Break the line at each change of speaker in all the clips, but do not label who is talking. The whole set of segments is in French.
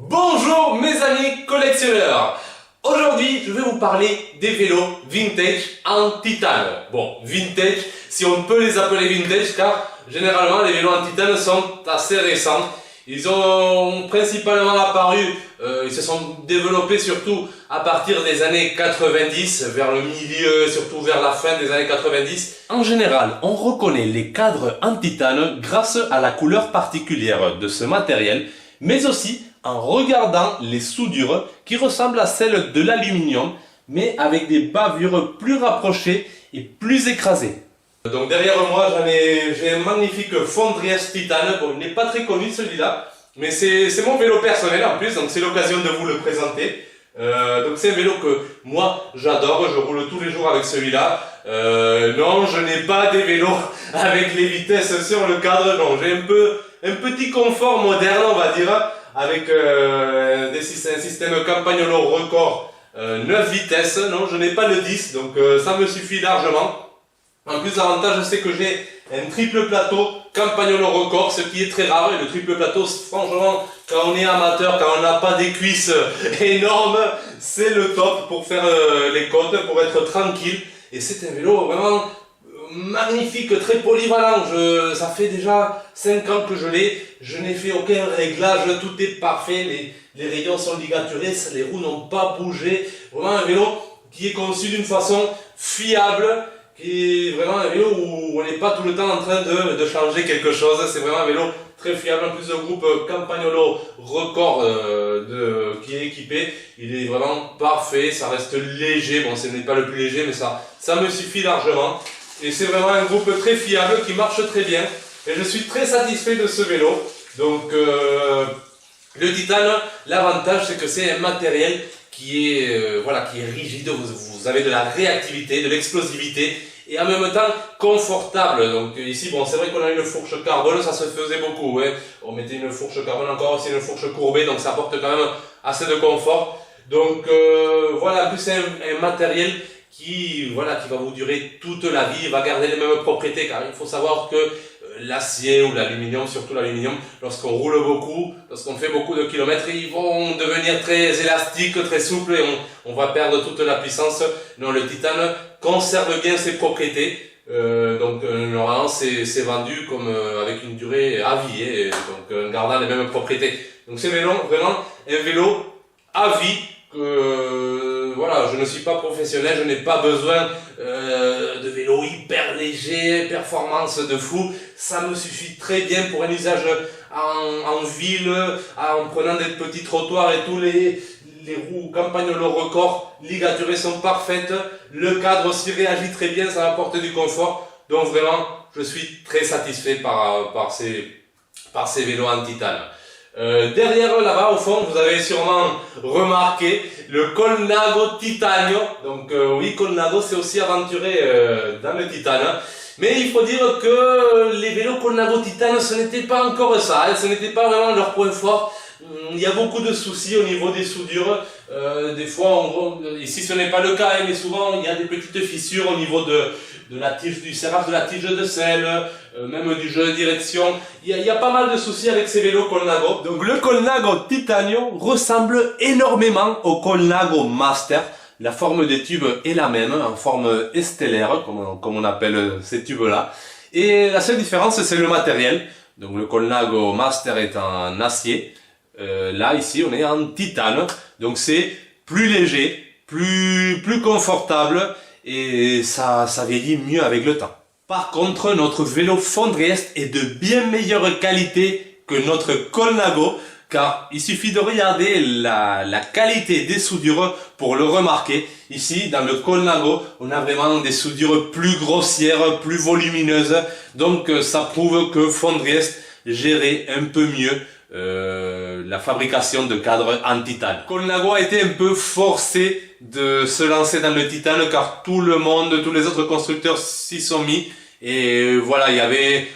Bonjour mes amis collectionneurs. Aujourd'hui je vais vous parler des vélos vintage en titane. Bon, vintage si on peut les appeler vintage car généralement les vélos en titane sont assez récents. Ils ont principalement apparu, ils se sont développés surtout à partir des années 90, vers le milieu, surtout vers la fin des années 90. En général, on reconnaît les cadres en titane grâce à la couleur particulière de ce matériel, mais aussi en regardant les soudures qui ressemblent à celles de l'aluminium, mais avec des bavures plus rapprochées et plus écrasées. Donc derrière moi j'ai un magnifique Fondriest Titane. Bon, il n'est pas très connu celui-là, mais c'est mon vélo personnel en plus, donc c'est l'occasion de vous le présenter. Donc c'est un vélo que moi j'adore, je roule tous les jours avec celui-là. Non, je n'ai pas des vélos avec les vitesses sur le cadre, non, j'ai un petit confort moderne on va dire, avec un système Campagnolo Record 9 vitesses. Non, je n'ai pas le 10, donc ça me suffit largement. En plus, l'avantage, c'est que j'ai un triple plateau Campagnolo Record, ce qui est très rare. Et le triple plateau, franchement, quand on est amateur, quand on n'a pas des cuisses énormes, c'est le top pour faire les côtes, pour être tranquille. Et c'est un vélo vraiment magnifique, très polyvalent. Ça fait déjà 5 ans que je l'ai. Je n'ai fait aucun réglage, tout est parfait. Les rayons sont ligaturés, les roues n'ont pas bougé. Vraiment un vélo qui est conçu d'une façon fiable, qui est vraiment un vélo où on n'est pas tout le temps en train de changer quelque chose. C'est vraiment un vélo très fiable. En plus, le groupe Campagnolo Record qui est équipé, il est vraiment parfait. Ça reste léger. Bon, ce n'est pas le plus léger, mais ça me suffit largement. Et c'est vraiment un groupe très fiable qui marche très bien. Et je suis très satisfait de ce vélo. Donc, le titane, l'avantage, c'est que c'est un matériel qui est rigide. Vous avez de la réactivité, de l'explosivité et en même temps confortable. Donc ici, bon, c'est vrai qu'on a une fourche carbone, ça se faisait beaucoup. Hein. On mettait une fourche carbone, encore aussi une fourche courbée, donc ça apporte quand même assez de confort. Donc voilà, en plus c'est un matériel qui va vous durer toute la vie, il va garder les mêmes propriétés, car il faut savoir que l'acier ou l'aluminium, surtout l'aluminium, lorsqu'on roule beaucoup, lorsqu'on fait beaucoup de kilomètres, ils vont devenir très élastiques, très souples et on va perdre toute la puissance. Non, le titane conserve bien ses propriétés, donc normalement c'est vendu comme avec une durée à vie, et donc en gardant les mêmes propriétés. Donc c'est vraiment un vélo à vie. Voilà, je ne suis pas professionnel, je n'ai pas besoin de vélo hyper léger, performance de fou. Ça me suffit très bien pour un usage en ville, en prenant des petits trottoirs et tous les roues Campagnolo Record ligaturées sont parfaites. Le cadre aussi réagit très bien, ça apporte du confort. Donc vraiment, je suis très satisfait par ces vélos en titane. Derrière là-bas au fond vous avez sûrement remarqué le Colnago Titanio. Donc oui, Colnago s'est aussi aventuré dans le titane, mais il faut dire que les vélos Colnago Titane ce n'était pas encore ça, hein, ce n'était pas vraiment leur point fort. Il y a beaucoup de soucis au niveau des soudures, des fois ici ce n'est pas le cas, hein, mais souvent il y a des petites fissures au niveau de la tige, du serrage de la tige de selle, même du jeu de direction. Il y a pas mal de soucis avec ces vélos Colnago. Donc le Colnago Titanio ressemble énormément au Colnago Master. La forme des tubes est la même, en forme stellaire, comme on appelle ces tubes-là. Et la seule différence, c'est le matériel. Donc le Colnago Master est en acier. Là, ici, on est en titane. Donc c'est plus léger, plus confortable. Et ça vieillit mieux avec le temps. Par contre, notre vélo Fondriest est de bien meilleure qualité que notre Colnago, car il suffit de regarder la qualité des soudures pour le remarquer. Ici, dans le Colnago, on a vraiment des soudures plus grossières, plus volumineuses. Donc ça prouve que Fondriest gérait un peu mieux la fabrication de cadres en titane. Colnago a été un peu forcé de se lancer dans le titane car tous les autres constructeurs s'y sont mis. Et voilà,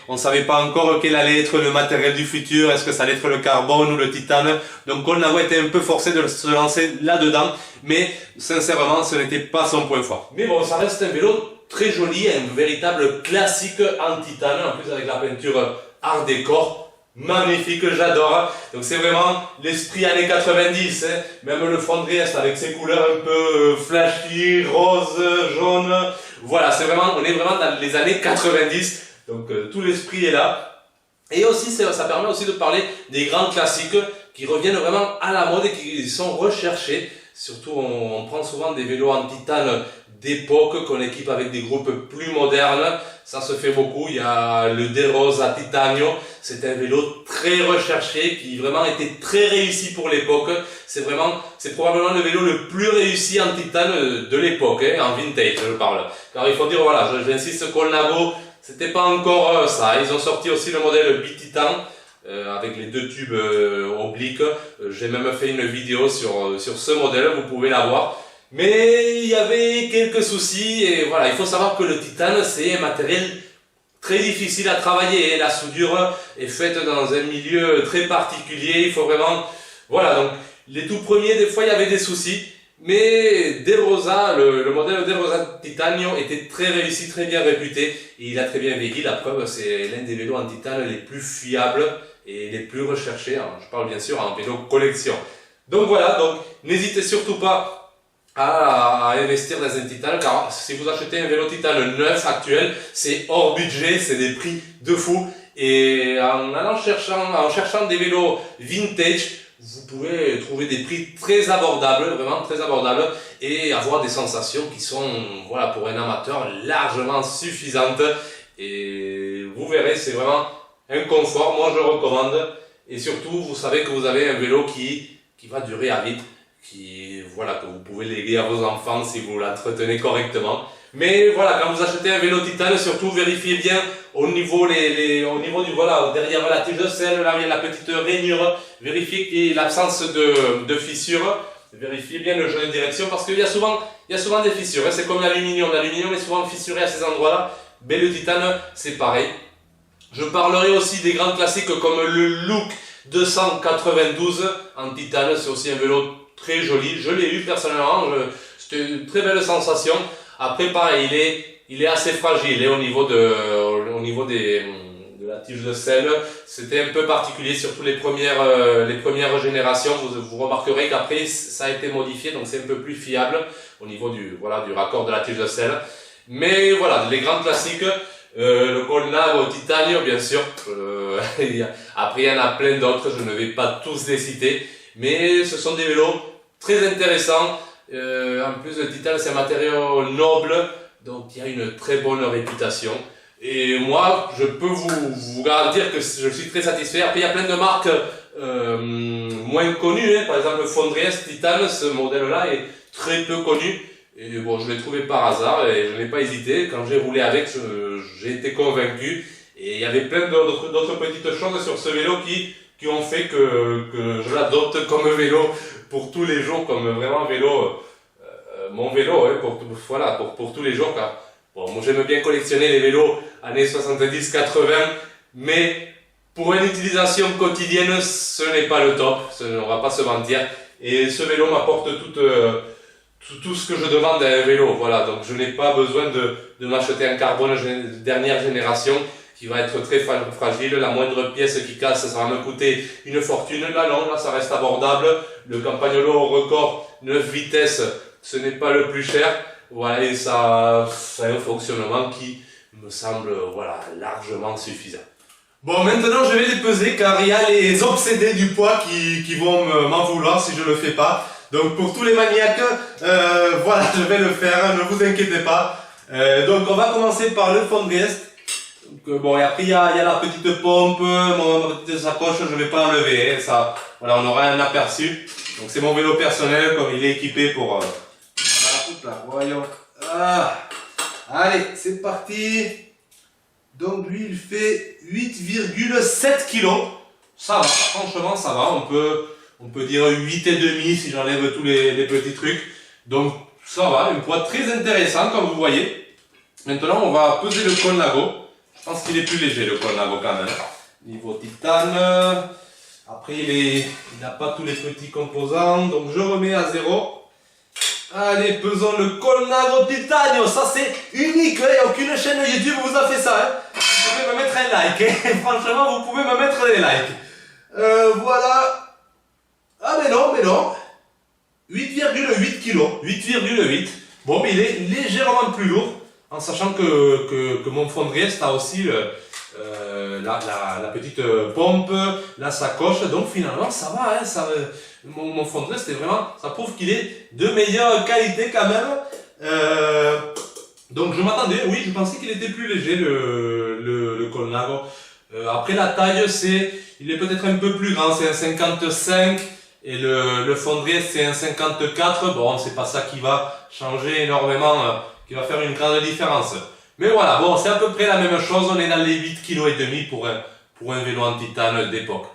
on savait pas encore quel allait être le matériel du futur, est-ce que ça allait être le carbone ou le titane. Donc Colnago était un peu forcé de se lancer là-dedans, mais sincèrement ce n'était pas son point fort. Mais bon, ça reste un vélo très joli, un véritable classique en titane, en plus avec la peinture Art déco. magnifique, j'adore. Donc c'est vraiment l'esprit années 90, hein. Même le fond de Trieste avec ses couleurs un peu flashy, rose, jaune. Voilà, on est vraiment dans les années 90, donc tout l'esprit est là. Et aussi, ça permet aussi de parler des grands classiques qui reviennent vraiment à la mode et qui sont recherchés. Surtout, on prend souvent des vélos en titane d'époque qu'on équipe avec des groupes plus modernes. Ça se fait beaucoup. Il y a le De Rosa Titanio. C'est un vélo très recherché qui vraiment était très réussi pour l'époque. C'est probablement le vélo le plus réussi en titane de l'époque, hein, en vintage, je parle. Car il faut dire, voilà, j'insiste, Colnago, c'était pas encore ça. Ils ont sorti aussi le modèle Bititan. Avec les deux tubes obliques. J'ai même fait une vidéo sur ce modèle, vous pouvez la voir. Mais il y avait quelques soucis et voilà, il faut savoir que le titane c'est un matériel très difficile à travailler. La soudure est faite dans un milieu très particulier, il faut vraiment... Voilà, donc les tout premiers, des fois il y avait des soucis. Mais De Rosa, le modèle De Rosa Titanio était très réussi, très bien réputé et il a très bien vieilli. La preuve, c'est l'un des vélos en titane les plus fiables et les plus recherchés. Je parle bien sûr en vélo collection. Donc voilà, donc n'hésitez surtout pas à investir dans un titane, car si vous achetez un vélo titane neuf actuel, c'est hors budget, c'est des prix de fou. Et en cherchant des vélos vintage, vous pouvez trouver des prix très abordables, vraiment très abordables, et avoir des sensations qui sont, voilà, pour un amateur, largement suffisantes. Et vous verrez, c'est vraiment un confort, moi je recommande. Et surtout, vous savez que vous avez un vélo qui va durer à vie, voilà, que vous pouvez léguer à vos enfants si vous l'entretenez correctement. Mais voilà, quand vous achetez un vélo titane, surtout vérifiez bien au niveau du voilà, derrière la tige de selle, là il y a la petite rainure, vérifiez qu'il y ait l'absence de fissures, vérifiez bien le jeu de direction parce qu'il y a souvent des fissures, hein. C'est comme l'aluminium est souvent fissuré à ces endroits-là, mais le titane c'est pareil. Je parlerai aussi des grands classiques comme le Look 292 en titane, c'est aussi un vélo très joli, je l'ai eu personnellement, c'était une très belle sensation. Après pareil, il est assez fragile, hein, au niveau de la tige de selle, c'était un peu particulier, surtout les premières générations, vous remarquerez qu'après ça a été modifié, donc c'est un peu plus fiable au niveau du raccord de la tige de selle. Mais voilà, les grands classiques, le Colnago Titanio bien sûr, après il y en a plein d'autres, je ne vais pas tous les citer, mais ce sont des vélos très intéressants. En plus, le titane c'est un matériau noble, donc il y a une très bonne réputation. Et moi, je peux vous garantir que je suis très satisfait. Après, il y a plein de marques moins connues, hein. Par exemple, Fondriest Titane, ce modèle-là est très peu connu. Et bon, je l'ai trouvé par hasard et je n'ai pas hésité. Quand j'ai roulé avec, j'ai été convaincu. Et il y avait plein d'autres petites choses sur ce vélo qui ont fait que je l'adopte comme vélo pour tous les jours, comme vraiment vélo, mon vélo, hein, pour tous les jours. Car, bon, moi j'aime bien collectionner les vélos années 70-80, mais pour une utilisation quotidienne, ce n'est pas le top, on va pas se mentir. Et ce vélo m'apporte tout ce que je demande à un vélo. Voilà, donc je n'ai pas besoin de m'acheter un carbone dernière génération qui va être très fragile. La moindre pièce qui casse, ça va me coûter une fortune. Là non, là ça reste abordable. Le Campagnolo record 9 vitesses, ce n'est pas le plus cher. Voilà, et ça a un fonctionnement qui me semble largement suffisant.
Bon, maintenant je vais les peser car il y a les obsédés du poids qui vont m'en vouloir si je le fais pas. Donc pour tous les maniaques, voilà, je vais le faire, ne vous inquiétez pas. Donc on va commencer par le Fondriest. Bon, et après il y a la petite pompe, ma petite sacoche, je vais pas enlever, hein, ça, voilà, on aura un aperçu. Donc c'est mon vélo personnel, comme il est équipé pour... voilà, oups là, voyons. Ah. Allez, c'est parti. Donc lui il fait 8,7 kg. Ça va, franchement ça va, on peut dire 8,5 si j'enlève tous les petits trucs. Donc ça va, un poids très intéressant comme vous voyez. Maintenant on va peser le Colnago. Je pense qu'il est plus léger le Colnago quand même. Niveau titane. Après il n'a pas tous les petits composants, donc je remets à 0. Allez, pesons le Colnago Titanio, ça c'est unique, il n'y a aucune chaîne YouTube vous a fait ça. Hein. Vous lâcher me mettre un like. Hein. Franchement, vous pouvez me mettre des likes. Voilà. Ah mais non. 8,8 kg. 8,8. Bon, mais il est légèrement plus lourd, en sachant que mon fond de reste a aussi la petite pompe, la sacoche. Donc finalement, ça va. Hein, mon fond de reste est vraiment, ça prouve qu'il est de meilleure qualité quand même. Donc je m'attendais, oui, je pensais qu'il était plus léger le Colnago. Après la taille, il est peut-être un peu plus grand, c'est un 55 et le Fondrier c'est un 54. Bon, c'est pas ça qui va changer énormément, qui va faire une grande différence. Mais voilà, bon, c'est à peu près la même chose, on est dans les 8,5 kg pour un vélo en titane d'époque.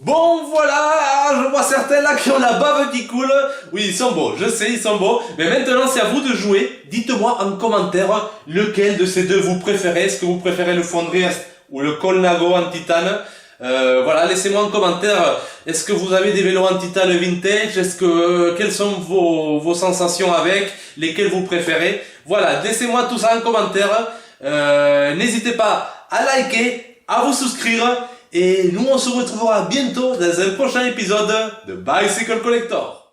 Bon voilà, je vois certains là qui ont la bave qui coule. Oui, ils sont beaux, je sais, ils sont beaux. Mais maintenant, c'est à vous de jouer. Dites-moi en commentaire lequel de ces deux vous préférez. Est-ce que vous préférez le Fondriest ou le Colnago en titane? Voilà, laissez-moi en commentaire. Est-ce que vous avez des vélos en titane vintage? Quelles sont vos sensations avec? Lesquels vous préférez? Voilà, laissez-moi tout ça en commentaire. N'hésitez pas à liker, à vous souscrire. Et nous, on se retrouvera bientôt dans un prochain épisode de Bicycle Collector.